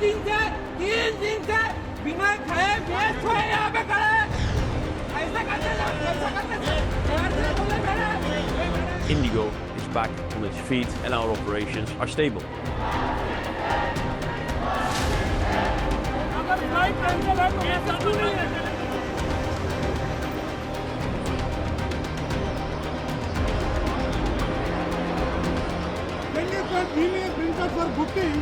दिन से 3 दिन से बिना खाए पिए सोए यहाँ पे खड़े हैं। ऐसा करते IndiGo is back on its feet and our operations are stable. अगर फ्लाइट कैंसिल है तो ऐसा क्यों नहीं है? For booking.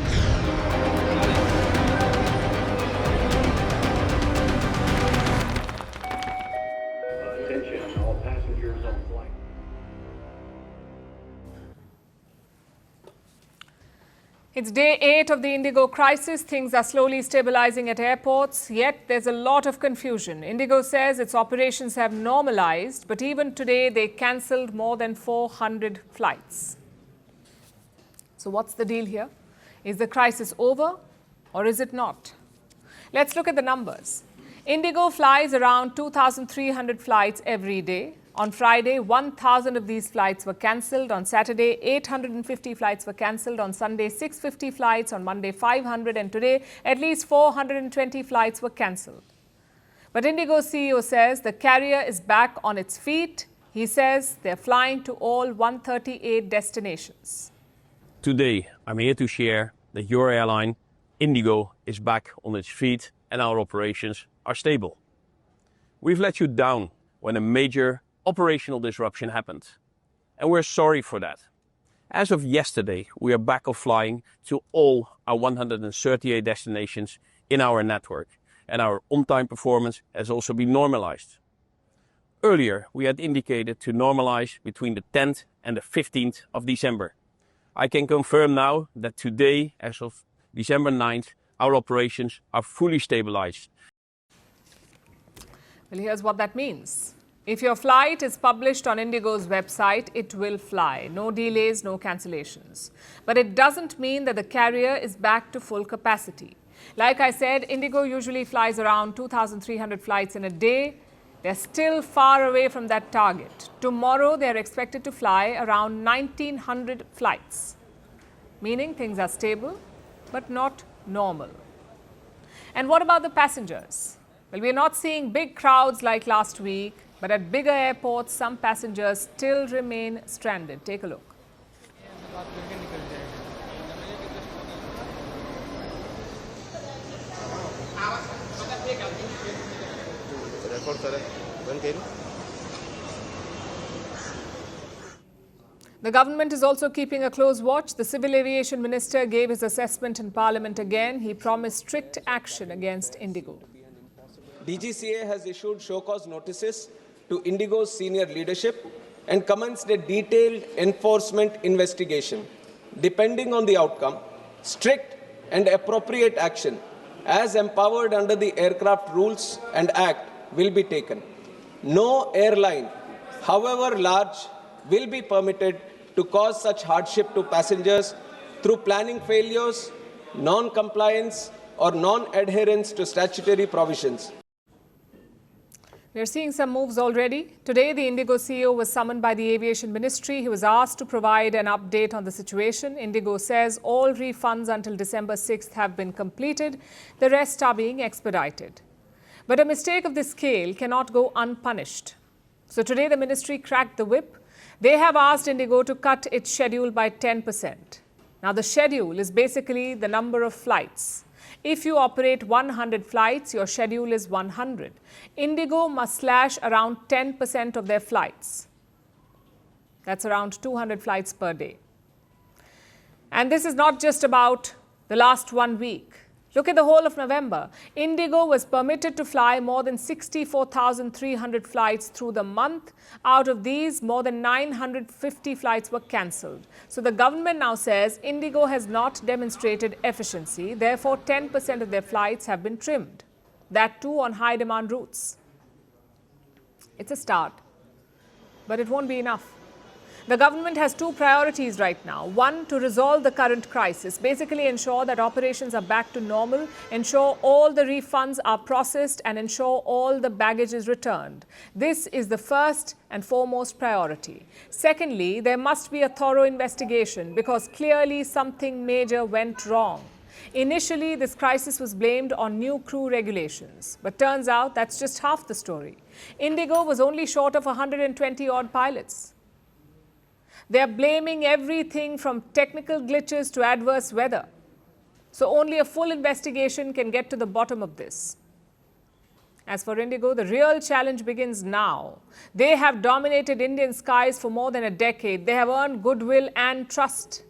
Attention, all passengers on flight. It's day 8 of the IndiGo crisis. Things are slowly stabilizing at airports, yet there's a lot of confusion. IndiGo says its operations have normalized, but even today they cancelled more than 400 flights. So what's the deal here? Is the crisis over or is it not? Let's look at the numbers. IndiGo flies around 2,300 flights every day. On Friday, 1,000 of these flights were cancelled. On Saturday, 850 flights were cancelled. On Sunday, 650 flights. On Monday, 500. And today, at least 420 flights were cancelled. But IndiGo CEO says the carrier is back on its feet. He says they're flying to all 138 destinations. Today, I'm here to share that your airline, IndiGo, is back on its feet and our operations are stable. We've let you down when a major operational disruption happened, and we're sorry for that. As of yesterday, we are back of flying to all our 138 destinations in our network, and our on-time performance has also been normalized. Earlier, we had indicated to normalize between the 10th and the 15th of December. I can confirm now that today, as of December 9th, our operations are fully stabilized. Well, here's what that means. If your flight is published on IndiGo's website, it will fly. No delays, no cancellations. But it doesn't mean that the carrier is back to full capacity. Like I said, IndiGo usually flies around 2,300 flights in a day. They're still far away from that target. Tomorrow, they're expected to fly around 1,900 flights, meaning things are stable, but not normal. And what about the passengers? Well, we're not seeing big crowds like last week, but at bigger airports, some passengers still remain stranded. Take a look. The government is also keeping a close watch. The Civil Aviation Minister gave his assessment in Parliament again. He promised strict action against IndiGo. DGCA has issued show-cause notices to IndiGo's senior leadership and commenced a detailed enforcement investigation. Depending on the outcome, strict and appropriate action, as empowered under the Aircraft Rules and Act, will be taken. No airline, however large, will be permitted to cause such hardship to passengers through planning failures, non-compliance, or non-adherence to statutory provisions. We're seeing some moves already. Today, the IndiGo CEO was summoned by the Aviation Ministry. He was asked to provide an update on the situation. IndiGo says all refunds until December 6th have been completed. The rest are being expedited. But a mistake of this scale cannot go unpunished. So today, the ministry cracked the whip. They have asked IndiGo to cut its schedule by 10%. Now, the schedule is basically the number of flights. If you operate 100 flights, your schedule is 100. IndiGo must slash around 10% of their flights. That's around 200 flights per day. And this is not just about the last 1 week. Look at the whole of November. IndiGo was permitted to fly more than 64,300 flights through the month. Out of these, more than 950 flights were cancelled. So the government now says IndiGo has not demonstrated efficiency. Therefore, 10% of their flights have been trimmed. That too on high-demand routes. It's a start, but it won't be enough. The government has two priorities right now. One, to resolve the current crisis, basically ensure that operations are back to normal, ensure all the refunds are processed, and ensure all the baggage is returned. This is the first and foremost priority. Secondly, there must be a thorough investigation because clearly something major went wrong. Initially, this crisis was blamed on new crew regulations, but turns out that's just half the story. IndiGo was only short of 120-odd pilots. They are blaming everything from technical glitches to adverse weather. So only a full investigation can get to the bottom of this. As for IndiGo, the real challenge begins now. They have dominated Indian skies for more than a decade. They have earned goodwill and trust.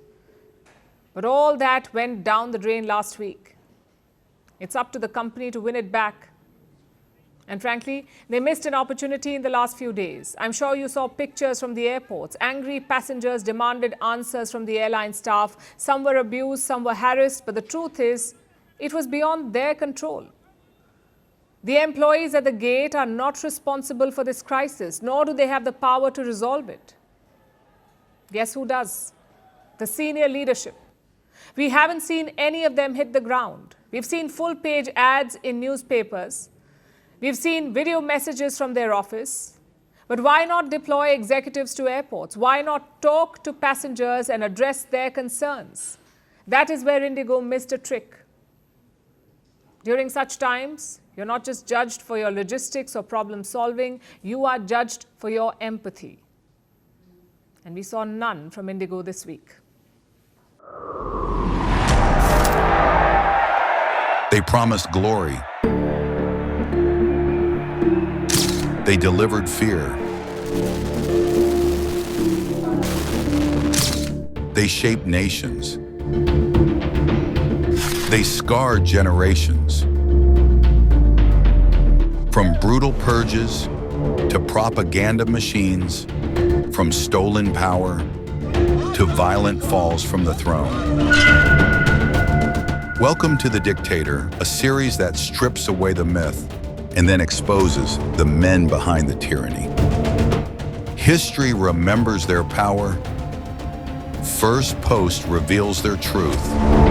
But all that went down the drain last week. It's up to the company to win it back. And frankly, they missed an opportunity in the last few days. I'm sure you saw pictures from the airports. Angry passengers demanded answers from the airline staff. Some were abused, some were harassed. But the truth is, it was beyond their control. The employees at the gate are not responsible for this crisis, nor do they have the power to resolve it. Guess who does? The senior leadership. We haven't seen any of them hit the ground. We've seen full-page ads in newspapers. We've seen video messages from their office. But why not deploy executives to airports? Why not talk to passengers and address their concerns? That is where IndiGo missed a trick. During such times, you're not just judged for your logistics or problem solving, you are judged for your empathy. And we saw none from IndiGo this week. They promised glory. They delivered fear. They shaped nations. They scarred generations. From brutal purges to propaganda machines, from stolen power to violent falls from the throne. Welcome to The Dictator, a series that strips away the myth and then exposes the men behind the tyranny. History remembers their power. Firstpost reveals their truth.